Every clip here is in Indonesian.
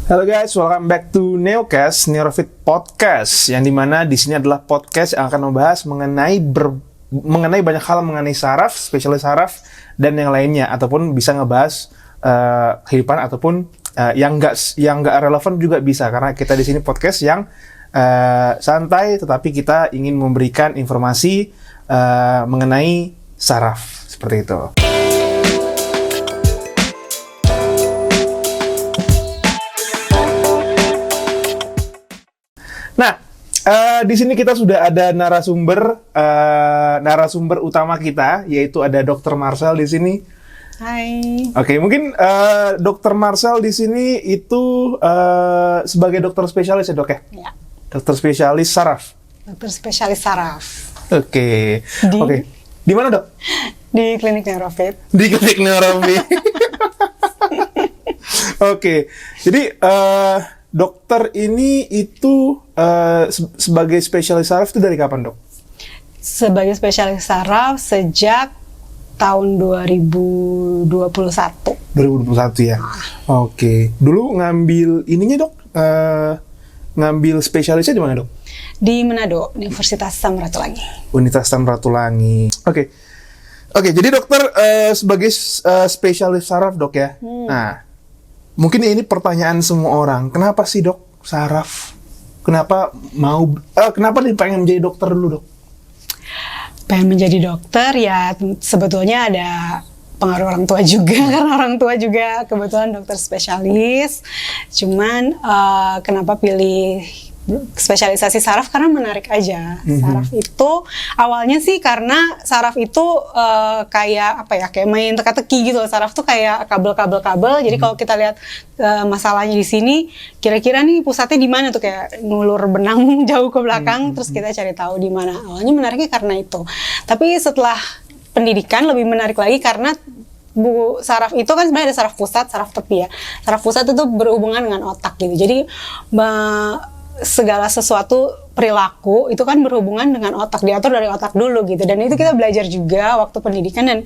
Halo guys, welcome back to Neocast, Neurofit Podcast, yang dimana di sini adalah podcast yang akan membahas mengenai banyak hal mengenai saraf, spesialis saraf dan yang lainnya, ataupun bisa ngebahas kehidupan ataupun yang nggak relevan juga bisa, karena kita di sini podcast yang santai, tetapi kita ingin memberikan informasi mengenai saraf seperti itu. Nah, di sini kita sudah ada narasumber utama kita, yaitu ada Dr. Marcel di sini. Hai. Oke, mungkin Dr. Marcel di sini itu sebagai dokter spesialis ya, Dok ya? Ya. Dokter spesialis saraf. Dokter spesialis saraf. Oke. Di mana, Dok? Di klinik Neurofit. Di klinik Neurofit. Oke. Jadi dokter ini itu sebagai spesialis saraf itu dari kapan, Dok? Sebagai spesialis saraf sejak tahun 2021. 2021 ya? Oke. Dulu ngambil ininya, Dok? Ngambil spesialisnya di mana, Dok? Di Manado, Universitas Samratulangi. Universitas Samratulangi. Oke. Jadi dokter sebagai spesialis saraf, Dok ya? Nah, mungkin ini pertanyaan semua orang. Kenapa sih, Dok, saraf? Kenapa nih pengen menjadi dokter dulu, Dok? Pengen menjadi dokter ya sebetulnya ada pengaruh orang tua juga, karena orang tua juga kebetulan dokter spesialis. Cuman kenapa pilih spesialisasi saraf? Karena menarik aja. Saraf itu awalnya sih karena saraf itu kayak main teka-teki gitu. Saraf tuh kayak kabel. Jadi kalau kita lihat masalahnya di sini, kira-kira nih pusatnya di mana tuh, kayak ngulur benang jauh ke belakang, terus kita cari tahu di mana. Awalnya menariknya karena itu. Tapi setelah pendidikan lebih menarik lagi karena saraf itu kan sebenarnya ada saraf pusat, saraf tepi ya. Saraf pusat itu berhubungan dengan otak gitu. Jadi segala sesuatu perilaku itu kan berhubungan dengan otak, diatur dari otak dulu gitu. Dan itu kita belajar juga waktu pendidikan, dan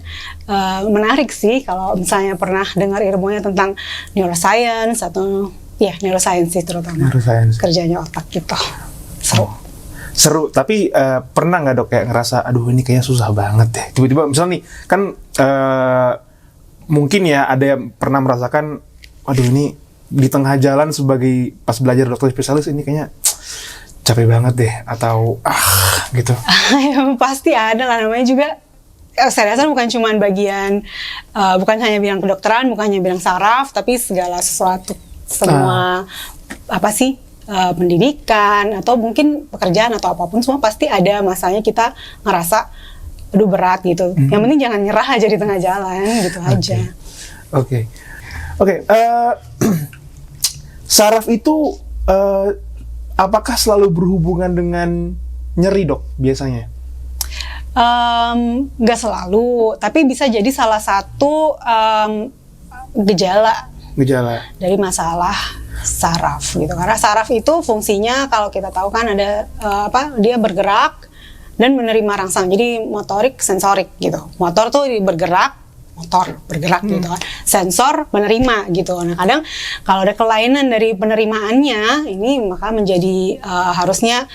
menarik sih kalau misalnya pernah dengar ilmunya tentang neuroscience atau neuroscience sih, terutama kerjanya otak gitu. Seru, tapi pernah nggak, Dok, kayak ngerasa aduh ini kayaknya susah banget deh. Tiba-tiba misalnya nih kan mungkin ya ada yang pernah merasakan aduh ini di tengah jalan sebagai pas belajar dokter spesialis ini kayaknya capek banget deh, atau gitu. Ya, pasti ada lah, namanya juga saya rasa bukan cuma bagian bukan hanya bidang kedokteran, bukan hanya bidang saraf, tapi segala sesuatu, semua pendidikan atau mungkin pekerjaan atau apapun, semua pasti ada masanya kita ngerasa aduh berat gitu. Yang penting jangan nyerah aja di tengah jalan gitu aja. Oke. Saraf itu apakah selalu berhubungan dengan nyeri, Dok, biasanya? Nggak selalu, tapi bisa jadi salah satu gejala dari masalah saraf gitu. Karena saraf itu fungsinya kalau kita tahu kan ada dia bergerak dan menerima rangsang. Jadi motorik, sensorik gitu. Motor tuh bergerak gitu kan. Sensor menerima gitu. Nah, kadang kalau ada kelainan dari penerimaannya ini, maka menjadi harusnya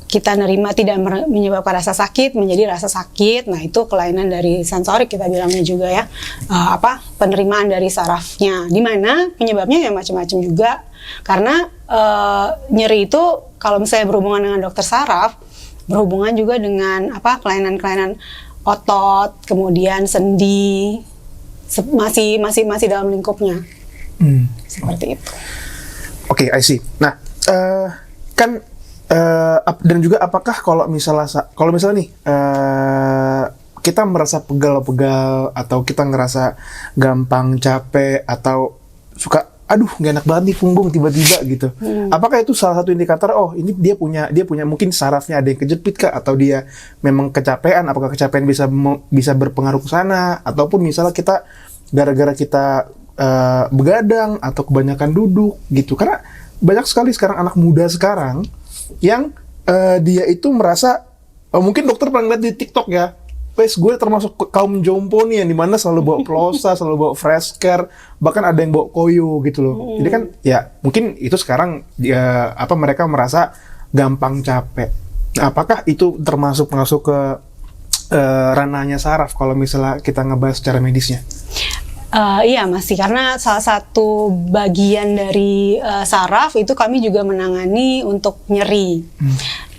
kita nerima tidak menyebabkan rasa sakit menjadi rasa sakit. Nah, itu kelainan dari sensorik kita bilangnya juga ya. Penerimaan dari sarafnya. Di mana penyebabnya ya macam-macam juga. Karena nyeri itu kalau misalnya berhubungan dengan dokter saraf, berhubungan juga dengan kelainan-kelainan otot, kemudian sendi, masih dalam lingkupnya. Seperti itu. Oke, I see. Nah, dan juga apakah kalau misalnya nih kita merasa pegal-pegal atau kita ngerasa gampang capek atau suka aduh gak enak banget nih punggung tiba-tiba gitu. Apakah itu salah satu indikator ini dia punya mungkin sarafnya ada yang kejepit kah, atau dia memang kecapean? Apakah kecapean bisa berpengaruh ke sana, ataupun misalnya kita gara-gara kita begadang atau kebanyakan duduk gitu. Karena banyak sekali sekarang anak muda sekarang yang dia itu merasa mungkin dokter pernah lihat di TikTok ya, space, gue termasuk kaum jompo nih yang dimana selalu bawa plosa, selalu bawa fresh care, bahkan ada yang bawa koyo gitu loh. Jadi kan ya mungkin itu sekarang ya mereka merasa gampang capek. Nah, apakah itu termasuk masuk ke ranahnya saraf kalau misalnya kita ngebahas secara medisnya? Iya masih, karena salah satu bagian dari saraf itu kami juga menangani untuk nyeri.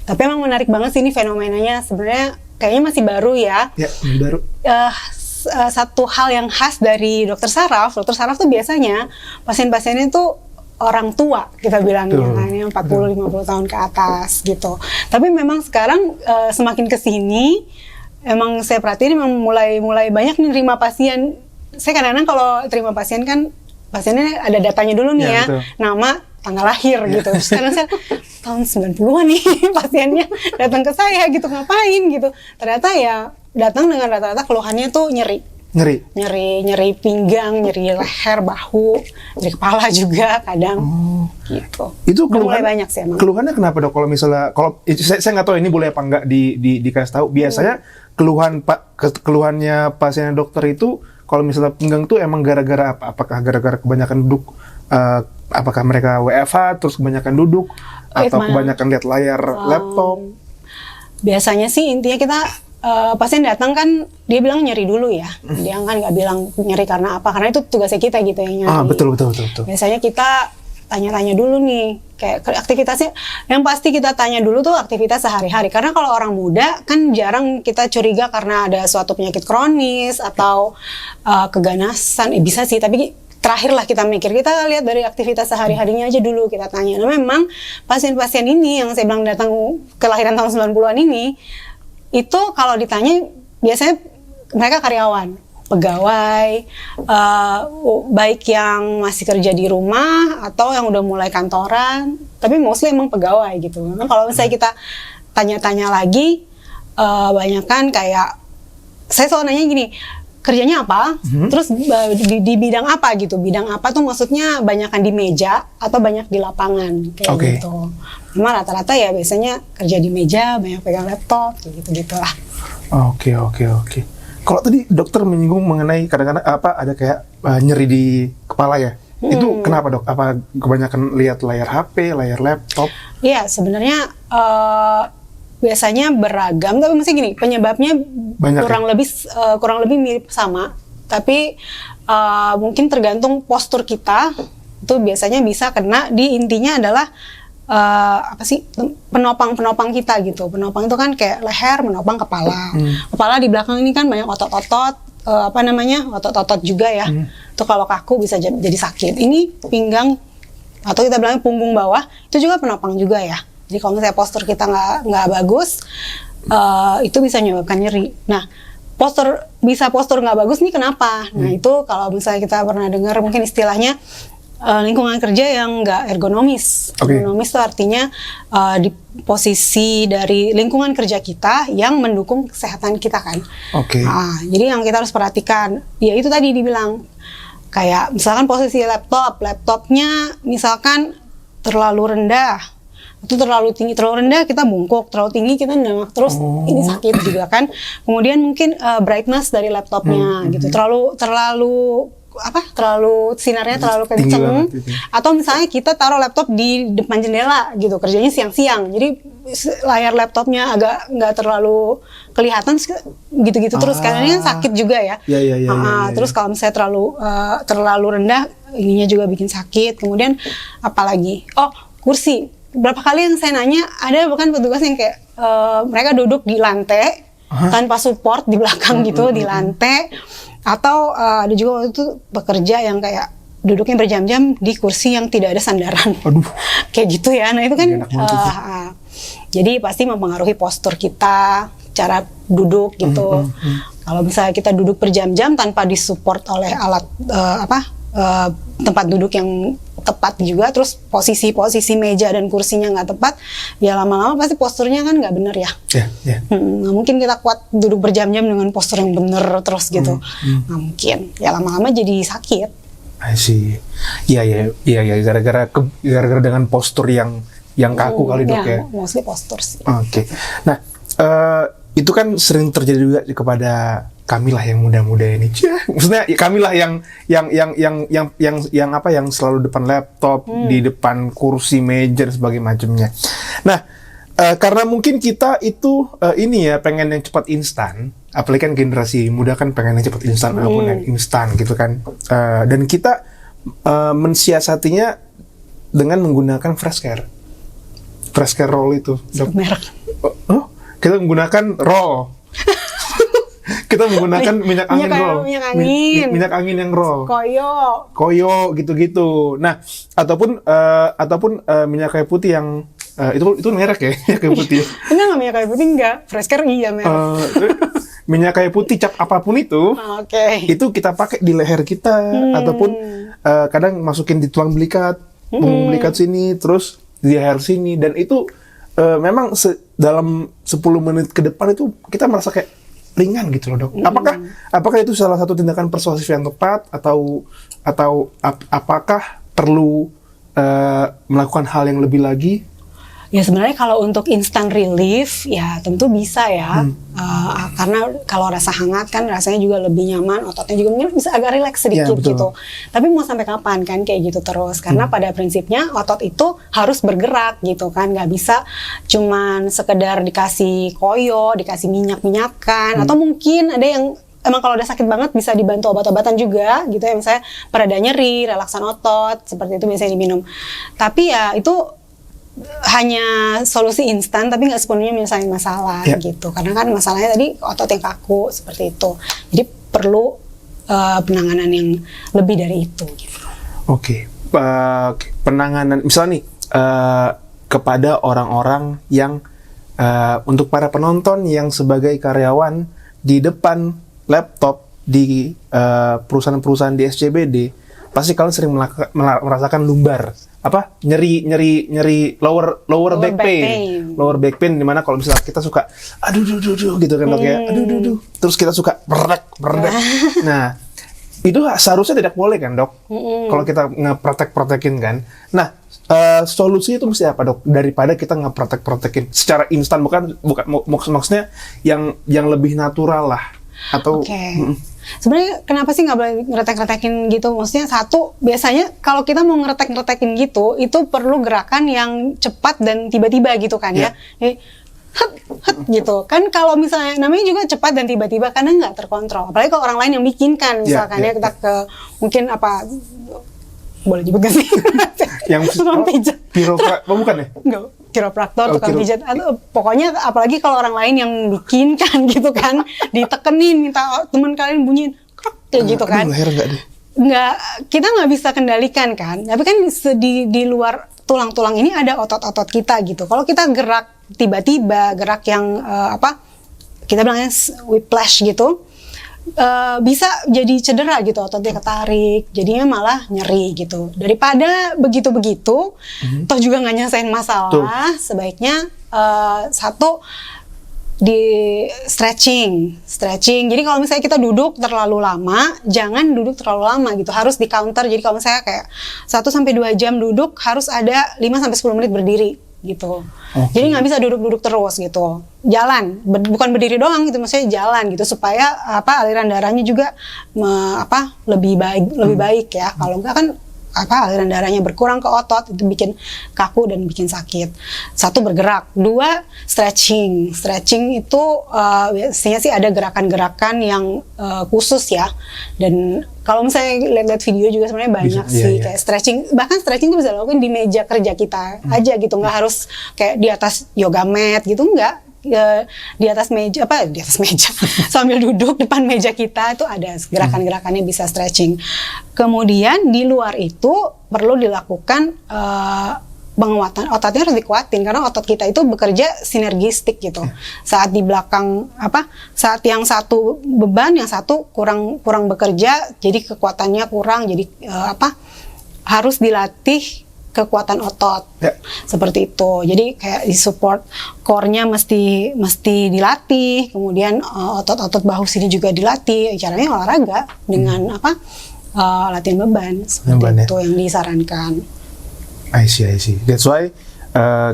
Tapi emang menarik banget sih ini fenomenanya, sebenarnya kayaknya masih baru ya. Ya, baru. Satu hal yang khas dari dokter saraf tuh biasanya pasien-pasiennya tuh orang tua, kita bilangnya kan, yang 40-50 tahun ke atas gitu. Tapi memang sekarang semakin kesini, emang saya perhatiin emang mulai banyak nih terima pasien. Saya kadang-kadang kalau terima pasien kan, pasiennya ada datanya dulu nih ya, nama, tanggal lahir gitu. Terus kadang saya, tahun 90-an nih pasiennya datang ke saya gitu, ngapain gitu. Ternyata ya datang dengan rata-rata keluhannya tuh nyeri pinggang, nyeri leher, bahu, nyeri kepala juga kadang. Gitu. Itu mulai banyak sih emang. Keluhannya kenapa dok? Kalau misalnya, saya nggak tahu ini boleh apa nggak dikasih tahu. Biasanya keluhannya pasien dokter itu kalau misalnya pinggang tuh emang gara-gara apa? Apakah gara-gara kebanyakan duduk? Apakah mereka WFH terus kebanyakan duduk atau kebanyakan lihat layar laptop? Biasanya sih intinya kita pasien datang kan dia bilang nyeri dulu ya. Dia kan nggak bilang nyeri karena apa? Karena itu tugasnya kita gitu yang nyeri. Betul. Biasanya kita tanya-tanya dulu nih, kayak aktivitasnya, yang pasti kita tanya dulu tuh aktivitas sehari-hari. Karena kalau orang muda kan jarang kita curiga karena ada suatu penyakit kronis atau keganasan. Bisa sih, tapi terakhir lah kita mikir, kita lihat dari aktivitas sehari-harinya aja dulu kita tanya. Nah memang pasien-pasien ini yang saya bilang datang kelahiran tahun 90-an ini, itu kalau ditanya biasanya mereka karyawan, pegawai, baik yang masih kerja di rumah atau yang udah mulai kantoran, tapi mostly emang pegawai gitu. Nah, kalau misalnya kita tanya-tanya lagi, banyak kan kayak, saya selalu nanya gini, kerjanya apa? Terus di bidang apa gitu? Bidang apa tuh maksudnya banyakan di meja atau banyak di lapangan kayak gitu. Memang rata-rata ya biasanya kerja di meja, banyak pegang laptop, kayak gitu-gitu lah. Oke. Kalau tadi dokter menyinggung mengenai kadang-kadang ada kayak nyeri di kepala ya. Itu kenapa dok? Apa kebanyakan lihat layar HP, layar laptop? Iya, sebenarnya biasanya beragam, tapi masih gini, penyebabnya banyak kurang lebih mirip sama. Tapi mungkin tergantung postur kita, itu biasanya bisa kena di intinya adalah penopang kita gitu. Penopang itu kan kayak leher menopang kepala. Kepala di belakang ini kan banyak otot-otot, otot-otot juga ya. Itu kalau kaku bisa jadi sakit. Ini pinggang atau kita bilang punggung bawah itu juga penopang juga ya. Jadi kalau misalnya postur kita nggak bagus, itu bisa menyebabkan nyeri. Nah, postur nggak bagus nih kenapa? Nah itu kalau misalnya kita pernah dengar mungkin istilahnya lingkungan kerja yang nggak ergonomis. Ergonomis itu artinya di posisi dari lingkungan kerja kita yang mendukung kesehatan kita kan. Nah, jadi yang kita harus perhatikan, ya itu tadi dibilang kayak misalkan posisi laptopnya misalkan terlalu rendah, itu terlalu tinggi, terlalu rendah kita bungkuk, terlalu tinggi kita nengok terus, ini sakit juga kan. Kemudian mungkin brightness dari laptopnya gitu, terlalu sinarnya terlalu kenceng, atau misalnya kita taruh laptop di depan jendela gitu, kerjanya siang-siang, jadi layar laptopnya agak nggak terlalu kelihatan gitu-gitu terus, karena ini kan sakit juga ya. Terus kalau misalnya terlalu rendah, ininya juga bikin sakit. Kemudian apalagi, kursi. Berapa kali yang saya nanya, ada bahkan petugas yang kayak mereka duduk di lantai tanpa support di belakang gitu, di lantai. Atau ada juga waktu itu pekerja yang kayak duduknya berjam-jam di kursi yang tidak ada sandaran. Kayak gitu ya. Nah itu kan jadi pasti mempengaruhi postur kita, cara duduk gitu. Kalau misalnya kita duduk berjam-jam tanpa disupport oleh alat tempat duduk yang tepat juga, terus posisi meja dan kursinya nggak tepat, ya lama-lama pasti posturnya kan nggak bener ya. Nggak mungkin kita kuat duduk berjam-jam dengan postur yang bener terus gitu. Nggak mungkin. Ya lama-lama jadi sakit. I see. Iya. Gara-gara dengan postur yang kaku kali dok ya. Mostly postur sih. Nah, itu kan sering terjadi juga kepada kami lah yang muda-muda ini. Maksudnya kami lah yang apa, yang selalu depan laptop, di depan kursi, meja dan sebagainya macamnya. Nah, karena mungkin kita itu ini ya, pengen yang cepat instan. Apalagi kan generasi muda kan pengen yang cepat instan, apapun yang instan gitu kan. Dan kita mensiasatinya dengan menggunakan fresh care roll itu. Merek. Oh, kita menggunakan roll. Kita menggunakan minyak angin roll. Minyak angin yang roll. Koyo gitu-gitu. Nah, ataupun minyak kayu putih yang itu merek ya, minyak kayu putih. Enggak, minyak kayu putih enggak. Fresh care iya merek. Minyak kayu putih cap apapun itu. Itu kita pakai di leher kita, ataupun kadang masukin di tulang belikat, punggung belikat sini, terus di leher sini, dan itu memang dalam 10 menit ke depan itu kita merasa kayak ringan gitu loh, Dok. Apakah itu salah satu tindakan persuasif yang tepat, atau apakah perlu melakukan hal yang lebih lagi? Ya sebenarnya kalau untuk instant relief ya tentu bisa ya, karena kalau rasa hangat kan rasanya juga lebih nyaman, ototnya juga mungkin bisa agak rileks sedikit gitu. Tapi mau sampai kapan kan kayak gitu terus? Karena pada prinsipnya otot itu harus bergerak gitu kan, nggak bisa cuman sekedar dikasih koyo, dikasih minyak-minyakan, atau mungkin ada yang emang kalau udah sakit banget bisa dibantu obat-obatan juga gitu ya, misalnya pereda nyeri, relaksan otot, seperti itu biasanya diminum. Tapi ya itu hanya solusi instan, tapi nggak sepenuhnya menyelesaikan masalah gitu. Karena kan masalahnya tadi otot yang kaku seperti itu. Jadi perlu penanganan yang lebih dari itu. Gitu. Oke. Penanganan, misalnya nih kepada orang-orang yang untuk para penonton yang sebagai karyawan di depan laptop di perusahaan-perusahaan di SCBD, pasti kalian sering merasakan lumbar, nyeri lower back pain, dimana kalau misalnya kita suka aduh gitu kan, Dok ya, aduh, terus kita suka berdek. Nah, itu seharusnya tidak boleh kan, Dok, kalau kita ngeprotekin kan. Nah, solusi itu mesti apa, Dok, daripada kita ngeprotekin secara instan, bukan maksudnya yang lebih natural lah, atau sebenarnya kenapa sih nggak boleh ngeretek-retekin gitu? Maksudnya satu, biasanya kalau kita mau ngeretek-ngeretekin gitu, itu perlu gerakan yang cepat dan tiba-tiba gitu kan ya. Jadi, gitu kan. Kalau misalnya namanya juga cepat dan tiba-tiba karena nggak terkontrol. Apalagi kalau orang lain yang bikinkan, misalkan ya kita ke mungkin apa, boleh nyebut gak sih? Yang tukang pijat. Bukan ya? Enggak. Kiropraktor, tukang pijat, atau pokoknya apalagi kalau orang lain yang bikin kan gitu kan, ditekenin, minta teman kalian bunyiin kayak gitu kan. Nggak, kita nggak bisa kendalikan kan. Tapi kan di luar tulang-tulang ini ada otot-otot kita gitu. Kalau kita gerak tiba-tiba, gerak yang kita bilangnya whiplash gitu, bisa jadi cedera gitu, ototnya ketarik, jadinya malah nyeri gitu. Daripada begitu-begitu, toh juga nggak nyelesain masalah, sebaiknya satu di stretching. Jadi kalau misalnya kita duduk terlalu lama, jangan duduk terlalu lama gitu, harus di counter. Jadi kalau misalnya kayak 1-2 jam duduk, harus ada 5-10 menit berdiri gitu. Jadi nggak bisa duduk-duduk terus gitu. Jalan, bukan berdiri doang gitu, maksudnya jalan gitu supaya aliran darahnya juga lebih baik ya. Kalau enggak kan aliran darahnya berkurang ke otot, itu bikin kaku dan bikin sakit. Satu, bergerak. 2, stretching. Stretching itu biasanya sih ada gerakan-gerakan yang khusus ya. Dan kalau misalnya lihat video juga sebenarnya banyak sih kayak stretching. Bahkan stretching itu bisa dilakukan di meja kerja kita aja gitu, nggak harus kayak di atas yoga mat gitu, enggak. Di atas meja sambil duduk depan meja kita itu ada gerakan-gerakannya, bisa stretching. Kemudian di luar itu perlu dilakukan penguatan, ototnya harus dikuatin karena otot kita itu bekerja sinergistik gitu. Saat di belakang saat yang satu beban, yang satu kurang bekerja, jadi kekuatannya kurang, jadi harus dilatih kekuatan otot seperti itu. Jadi kayak di support core-nya mesti dilatih, kemudian otot-otot bahu sini juga dilatih. Caranya olahraga dengan latihan beban seperti itu yang disarankan. I see. That's why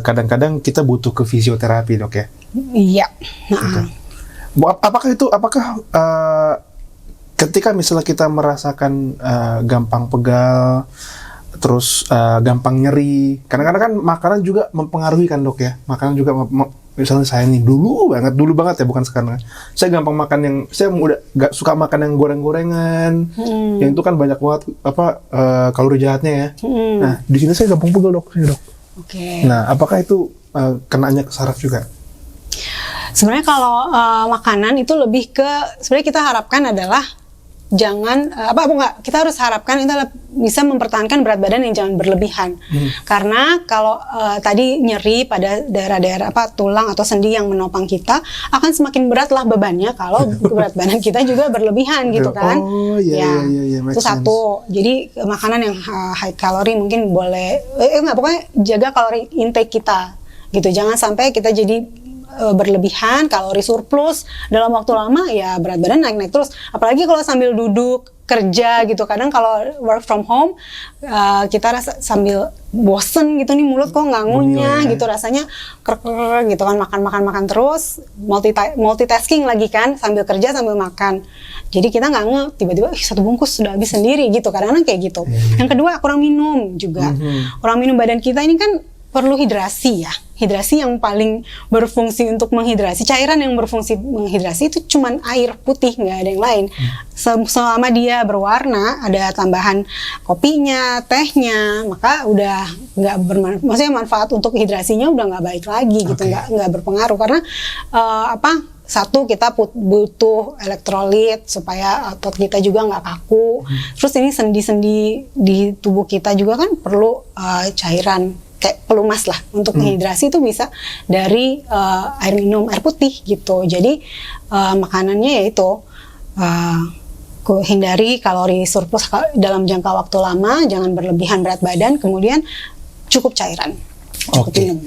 kadang-kadang kita butuh ke fisioterapi, Dok ya. Iya. Apakah ketika misalnya kita merasakan gampang pegal, terus gampang nyeri, kadang-kadang kan makanan juga mempengaruhi kan dok ya, makanan juga misalnya saya nih dulu banget ya, bukan sekarang, saya gampang makan yang, saya udah gak suka makan yang goreng-gorengan, yang itu kan banyak banget kalori jahatnya ya. Nah di sini saya gampang pegal dok. Nah apakah itu kenanya ke saraf juga? Sebenarnya kalau makanan itu lebih ke, sebenarnya kita harapkan adalah jangan kita harus harapkan itu adalah bisa mempertahankan berat badan yang jangan berlebihan. Karena kalau tadi nyeri pada daerah-daerah tulang atau sendi yang menopang kita, akan semakin beratlah bebannya kalau berat badan kita juga berlebihan gitu kan. Iya, itu satu. Jadi makanan yang high kalori mungkin boleh pokoknya jaga kalori intake kita gitu. Jangan sampai kita jadi berlebihan, kalori surplus dalam waktu lama, ya berat badan naik terus. Apalagi kalau sambil duduk kerja gitu, kadang kalau work from home kita rasa sambil bosen gitu nih, mulut kok nggak ngunyah gitu, rasanya krek gitu kan, makan terus, multitasking lagi kan, sambil kerja sambil makan. Jadi kita nggak tiba-tiba satu bungkus sudah habis sendiri gitu, kadang-kadang kayak gitu. Yang kedua, kurang minum juga. Kurang minum, badan kita ini kan perlu hidrasi ya. Hidrasi yang paling berfungsi untuk menghidrasi, cairan yang berfungsi menghidrasi itu cuman air putih, nggak ada yang lain. Selama dia berwarna, ada tambahan kopinya, tehnya, maka udah nggak maksudnya manfaat untuk hidrasinya udah nggak baik lagi gitu, nggak berpengaruh. Karena satu, kita butuh elektrolit supaya otot kita juga nggak kaku. Terus ini sendi-sendi di tubuh kita juga kan perlu cairan kayak pelumas lah untuk menghidrasi, itu bisa dari air minum, air putih gitu. Jadi makanannya yaitu hindari kalori surplus dalam jangka waktu lama, jangan berlebihan berat badan, kemudian cukup cairan, cukup minum.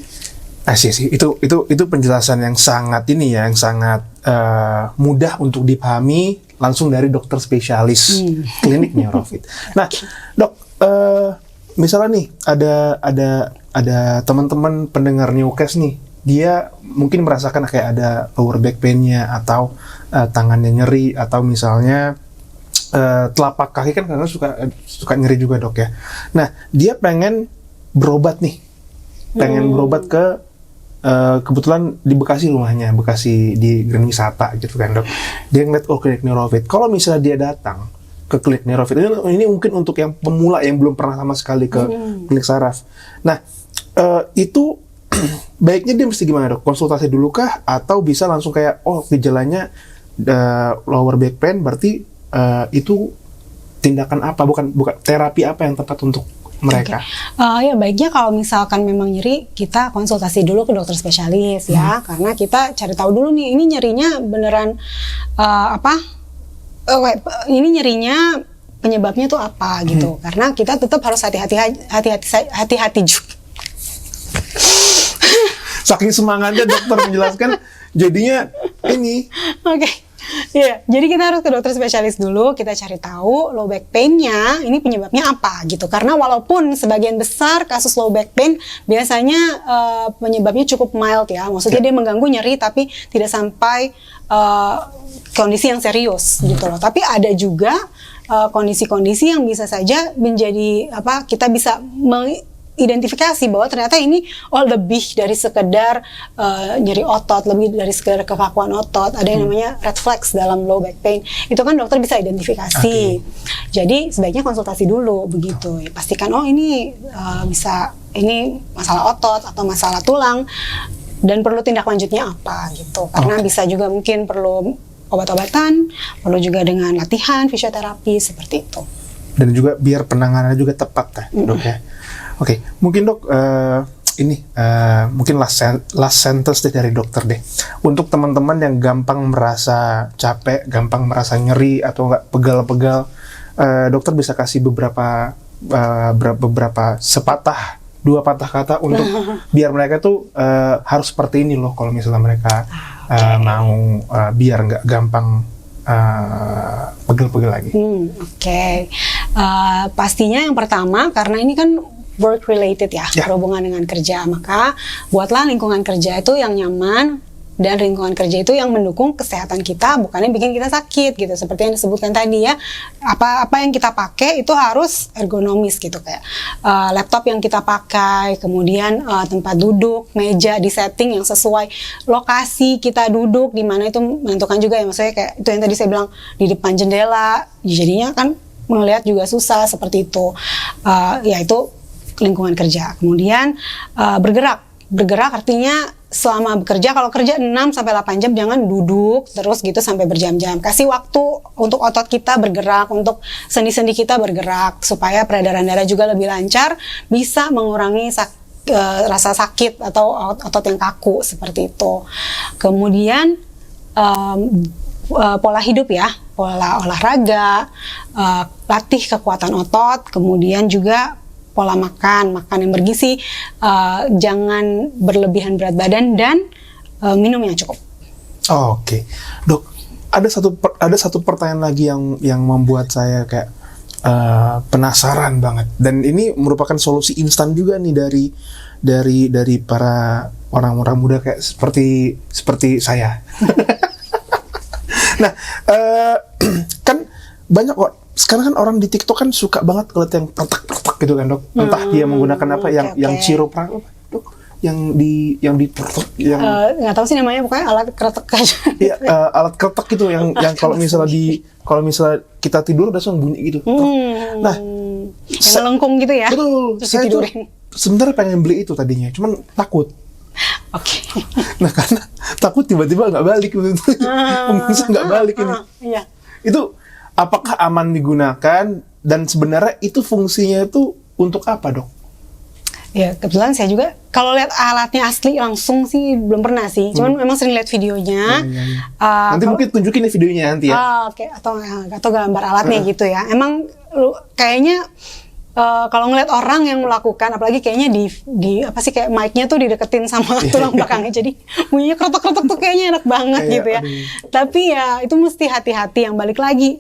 Sih itu penjelasan yang sangat yang sangat mudah untuk dipahami langsung dari dokter spesialis klinik Neurofit. Nah dok, misalnya nih ada teman-teman pendengar Newcast nih, dia mungkin merasakan kayak ada lower back pain-nya atau tangannya nyeri, atau misalnya telapak kaki kan kadang suka nyeri juga dok ya. Nah dia pengen berobat nih, berobat ke kebetulan di Bekasi rumahnya, Bekasi di Grand Wisata gitu kan dok. Dia ngeliat klinik Neurofit. Kalau misalnya dia datang ke klinik Neurofit, ini mungkin untuk yang pemula yang belum pernah sama sekali ke klinik saraf. Nah itu baiknya dia mesti gimana dok? Konsultasi dulu kah? Atau bisa langsung kayak gejalanya lower back pain, berarti itu tindakan apa? Bukan terapi apa yang tepat untuk mereka? Ya baiknya kalau misalkan memang nyeri, kita konsultasi dulu ke dokter spesialis ya, karena kita cari tahu dulu nih, ini nyerinya beneran ini nyerinya penyebabnya tuh apa gitu. Karena kita tetap harus hati-hati juga. Saking semangatnya dokter menjelaskan, jadinya ini. Iya, jadi kita harus ke dokter spesialis dulu, kita cari tahu low back pain-nya ini penyebabnya apa gitu. Karena walaupun sebagian besar kasus low back pain biasanya penyebabnya cukup mild ya, maksudnya dia mengganggu nyeri tapi tidak sampai kondisi yang serius gitu loh. Tapi ada juga kondisi-kondisi yang bisa saja menjadi kita bisa identifikasi bahwa ternyata ini lebih dari sekedar nyeri otot, lebih dari sekedar kekakuan otot. Ada yang namanya red flags dalam low back pain. Itu kan dokter bisa identifikasi. Jadi sebaiknya konsultasi dulu begitu. Ya, pastikan ini ini masalah otot atau masalah tulang dan perlu tindak lanjutnya apa gitu. Karena bisa juga mungkin perlu obat-obatan, perlu juga dengan latihan fisioterapi seperti itu. Dan juga biar penanganannya juga tepat dok ya. Oke, mungkin dok, mungkin last sentence dari dokter deh. Untuk teman-teman yang gampang merasa capek, gampang merasa nyeri atau nggak pegal-pegal, dokter bisa kasih beberapa dua patah kata untuk biar mereka tuh harus seperti ini loh kalau misalnya mereka mau biar nggak gampang pegel-pegel lagi. Pastinya yang pertama, karena ini kan work related ya, berhubungan dengan kerja, maka buatlah lingkungan kerja itu yang nyaman, dan lingkungan kerja itu yang mendukung kesehatan kita, bukannya bikin kita sakit gitu. Seperti yang disebutkan tadi ya, apa yang kita pakai itu harus ergonomis gitu, kayak laptop yang kita pakai, kemudian tempat duduk, meja di setting yang sesuai lokasi kita duduk di mana, itu menentukan juga ya. Maksudnya kayak itu yang tadi saya bilang, di depan jendela, jadinya kan melihat juga susah seperti itu. Ya itu lingkungan kerja. Kemudian bergerak artinya selama bekerja, kalau kerja 6-8 jam jangan duduk terus gitu sampai berjam-jam. Kasih waktu untuk otot kita bergerak, untuk sendi-sendi kita bergerak, supaya peredaran darah juga lebih lancar, bisa mengurangi rasa sakit atau otot yang kaku seperti itu. Kemudian pola hidup ya, pola olahraga, latih kekuatan otot, kemudian juga pola makan yang bergizi, jangan berlebihan berat badan, dan minum yang cukup. Oke. Dok, ada satu pertanyaan lagi yang membuat saya kayak penasaran banget, dan ini merupakan solusi instan juga nih dari para orang-orang muda kayak seperti saya. Nah, kan banyak kok. Sekarang kan orang di TikTok kan suka banget ngeliat yang pertek-pertek gitu kan, Dok. Entah dia menggunakan apa, yang chiropractor, Dok, yang dipertek, yang nggak tahu sih namanya, pokoknya alat kretek aja. Iya, alat kretek gitu yang kalau misalnya kita tidur langsung bunyi gitu. Nah, yang melengkung gitu ya. Betul. Terus Saya tuh tidurin. sebenarnya pengen beli itu tadinya, cuman takut. Oke. Nah, karena takut tiba-tiba nggak balik gitu. Pemirsa nggak balik ini. Iya. Itu apakah aman digunakan, dan sebenarnya itu fungsinya itu untuk apa, Dok? Ya, kebetulan saya juga kalau lihat alatnya asli langsung sih belum pernah sih. Cuman memang sering lihat videonya. Nanti mungkin tunjukin nih videonya nanti ya. Oke, atau gambar alatnya gitu ya. Emang kayaknya kalau ngeliat orang yang melakukan, apalagi kayaknya di apa sih, kayak mic-nya tuh dideketin sama tulang belakangnya, jadi bunyinya krotok-krotok tuh kayaknya enak banget gitu ya. Tapi ya itu mesti hati-hati. Yang balik lagi,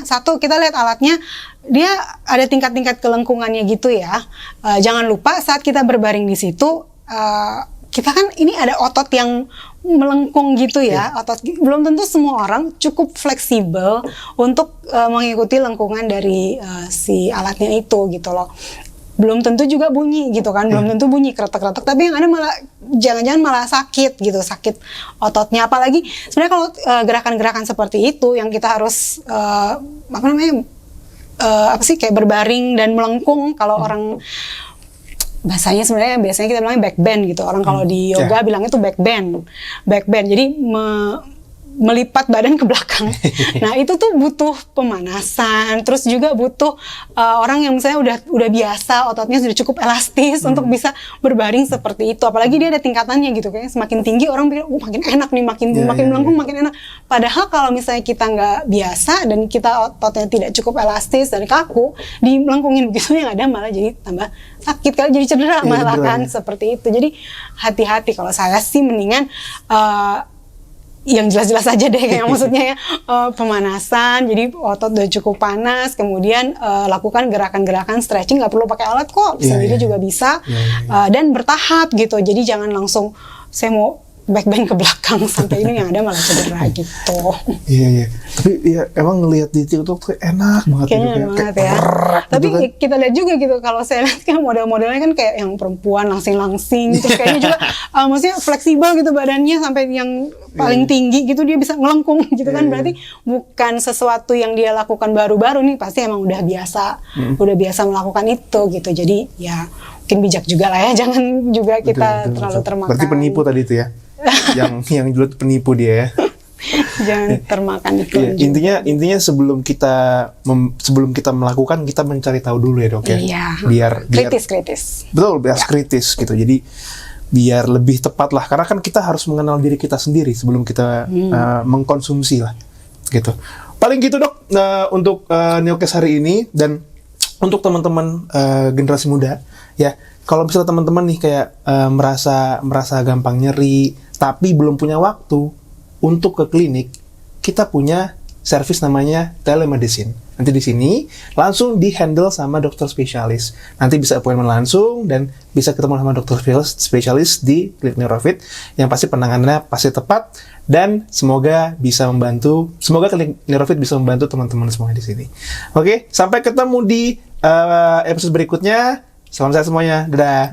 satu, kita lihat alatnya, dia ada tingkat-tingkat kelengkungannya gitu ya. Jangan lupa saat kita berbaring di situ, kita kan ini ada otot yang melengkung gitu ya. Otot belum tentu semua orang cukup fleksibel untuk mengikuti lengkungan dari si alatnya itu gitu loh. Belum tentu juga bunyi gitu kan, belum tentu bunyi kretek-kretek, tapi yang ada malah jangan-jangan malah sakit gitu, sakit ototnya. Apalagi sebenarnya kalau gerakan-gerakan seperti itu yang kita harus kayak berbaring dan melengkung. Kalau orang biasanya kita bilangnya back bend gitu. Orang kalau di yoga bilangnya itu back bend. Jadi melipat badan ke belakang. Nah, itu tuh butuh pemanasan, terus juga butuh orang yang misalnya udah biasa, ototnya sudah cukup elastis untuk bisa berbaring seperti itu. Apalagi dia ada tingkatannya gitu, kayaknya semakin tinggi orang pikir makin enak nih, makin melengkung makin enak. Padahal kalau misalnya kita nggak biasa dan kita ototnya tidak cukup elastis dan kaku, dilengkungin begitu yang ada malah jadi tambah sakit, kalau jadi cedera malah kan seperti itu. Jadi hati-hati. Kalau saya sih mendingan yang jelas-jelas aja deh, kayak maksudnya ya, pemanasan, jadi otot udah cukup panas, kemudian lakukan gerakan-gerakan stretching, nggak perlu pakai alat kok, sendiri juga bisa, dan bertahap gitu. Jadi jangan langsung saya mau back bend ke belakang sampai ini yang ada malah cedera gitu. Iya. Tapi ya emang ngelihat di TikTok tuh enak banget. Kayaknya enak banget ya. Tapi gitu kan, kita lihat juga gitu, kalau saya lihat kan model-modelnya kan kayak yang perempuan langsing-langsing, terus kayaknya juga maksudnya fleksibel gitu badannya, sampai yang paling tinggi gitu dia bisa ngelengkung gitu kan. Berarti bukan sesuatu yang dia lakukan baru-baru nih, pasti emang udah biasa melakukan itu gitu. Jadi ya mungkin bijak juga lah ya, jangan juga kita terlalu termakan. Berarti penipu tadi itu ya. yang dulu penipu dia ya. Jangan termakan itu. Intinya sebelum kita melakukan, kita mencari tahu dulu ya, Dok ya. Iya. Biar kritis. Betul, biar kritis gitu. Jadi biar lebih tepat lah, karena kan kita harus mengenal diri kita sendiri sebelum kita mengkonsumsi lah gitu. Paling gitu, Dok, untuk Neokes hari ini. Dan untuk teman-teman generasi muda ya, kalau misalnya teman-teman nih kayak merasa gampang nyeri tapi belum punya waktu untuk ke klinik, kita punya servis namanya telemedicine. Nanti di sini langsung di-handle sama dokter spesialis. Nanti bisa appointment langsung dan bisa ketemu sama dokter spesialis di Klinik Neurofit yang pasti penanganannya pasti tepat dan semoga Klinik Neurofit bisa membantu teman-teman semua di sini. Oke, sampai ketemu di episode berikutnya. Salam sehat semuanya. Dadah.